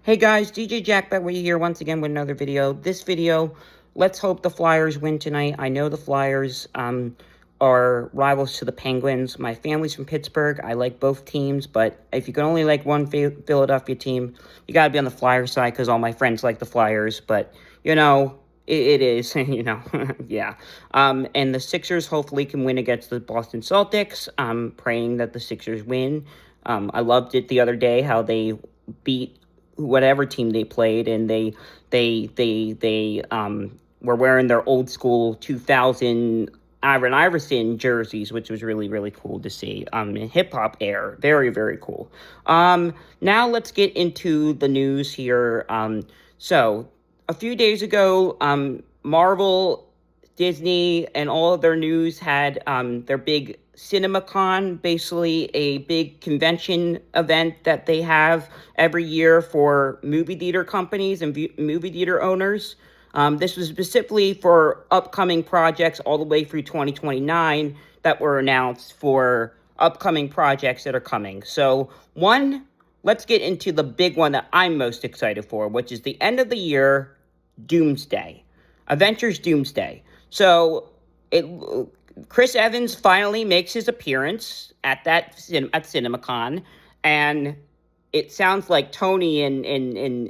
Hey guys, DJ Jack back with you here once again with another video. This video, let's hope the Flyers win tonight. I know the Flyers are rivals to the Penguins. My family's from Pittsburgh. I like both teams, but if you can only like one Philadelphia team, you got to be on the Flyers side because all my friends like the Flyers. But, it is, yeah. And the Sixers hopefully can win against the Boston Celtics. I'm praying that the Sixers win. I loved it the other day how they beat whatever team they played, and they were wearing their old school 2000 Ivan Iverson jerseys, which was really, really cool to see. In hip hop air, very, very cool. Now let's get into the news here. So a few days ago, Marvel, Disney, and all of their news had their big CinemaCon, basically a big convention event that they have every year for movie theater companies and movie theater owners. This was specifically for upcoming projects all the way through 2029 that were announced for upcoming projects that are coming. So let's get into the big one that I'm most excited for, which is the end of the year, Doomsday. Avengers Doomsday. So Chris Evans finally makes his appearance at CinemaCon, and it sounds like Tony and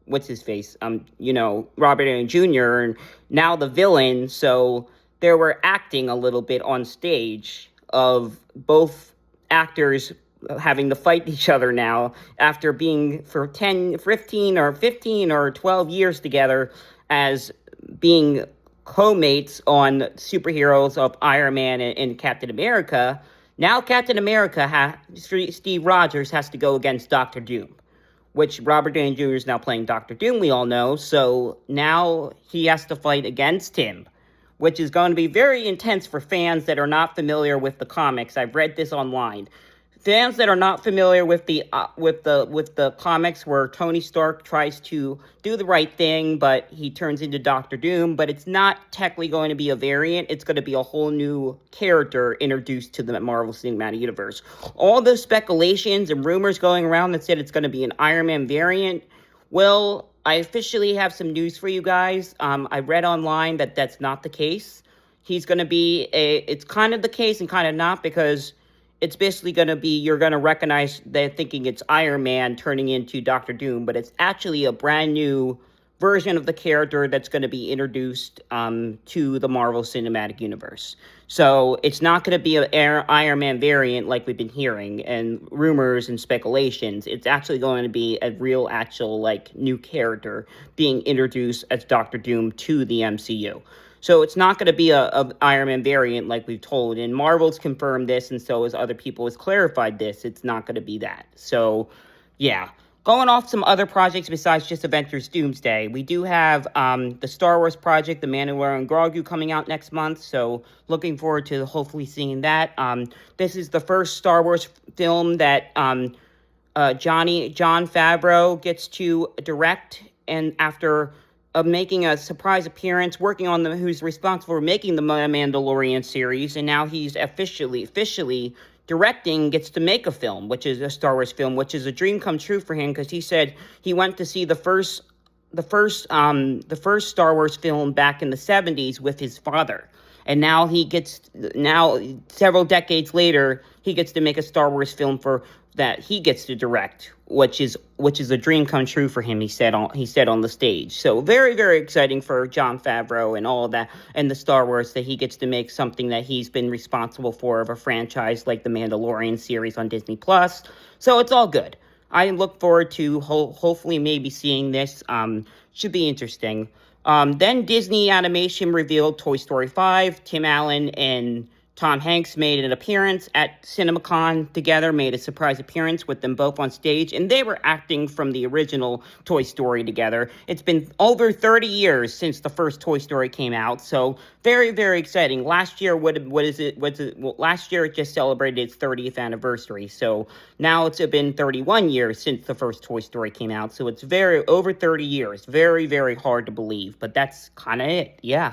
what's his face, Robert Downey Jr. and now the villain. So they were acting a little bit on stage of both actors having to fight each other now after being for 10, 15 or 12 years together as being co-mates on superheroes of Iron Man and Captain America. Now Captain America, Steve Rogers, has to go against Doctor Doom, which Robert Downey Jr. is now playing Doctor Doom, we all know. So now he has to fight against him, which is going to be very intense for fans that are not familiar with the comics. I've read this online. Fans that are not familiar with the comics, where Tony Stark tries to do the right thing, but he turns into Doctor Doom. But it's not technically going to be a variant. It's going to be a whole new character introduced to the Marvel Cinematic Universe. All the speculations and rumors going around that said it's going to be an Iron Man variant. Well, I officially have some news for you guys. I read online that that's not the case. He's going to be it's kind of the case and kind of not, because it's basically going to be, you're going to recognize, they're thinking it's Iron Man turning into Doctor Doom, but it's actually a brand new version of the character that's going to be introduced to the Marvel Cinematic Universe. So it's not going to be an Iron Man variant like we've been hearing and rumors and speculations. It's actually going to be a real, actual, new character being introduced as Doctor Doom to the MCU. So it's not going to be a Iron Man variant like we've told. And Marvel's confirmed this, and so as other people has clarified this. It's not going to be that. So, yeah. Going off some other projects besides just Avengers Doomsday, we do have the Star Wars project, The Mandalorian Grogu, coming out next month. So looking forward to hopefully seeing that. This is the first Star Wars film that Jon Favreau gets to direct, and after making a surprise appearance, working on who's responsible for making the Mandalorian series, and now he's officially directing, gets to make a film, which is a Star Wars film, which is a dream come true for him, because he said he went to see the first Star Wars film back in the 70s with his father. And now several decades later, he gets to make a Star Wars film that he gets to direct, which is a dream come true for him, he said on the stage. So very, very exciting for Jon Favreau and all of that, and the Star Wars, that he gets to make something that he's been responsible for, of a franchise like the Mandalorian series on Disney Plus. So it's all good. I look forward to hopefully maybe seeing this. Should be interesting. Then Disney Animation revealed Toy Story 5. Tim Allen and Tom Hanks made an appearance at CinemaCon together, made a surprise appearance with them both on stage, and they were acting from the original Toy Story together. It's been over 30 years since the first Toy Story came out, so very, very exciting. Last year, last year it just celebrated its 30th anniversary, so now it's been 31 years since the first Toy Story came out, so it's over 30 years. Very, very hard to believe, but that's kind of it, yeah.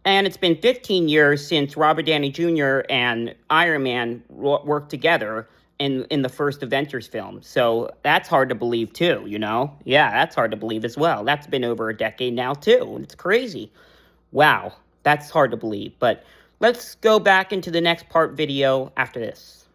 And it's been 15 years since Robert Downey Jr. and Iron Man worked together, in the first Avengers film. So that's hard to believe too, you know? Yeah, that's hard to believe as well. That's been over a decade now too. It's crazy. Wow, that's hard to believe. But let's go back into the next part video after this.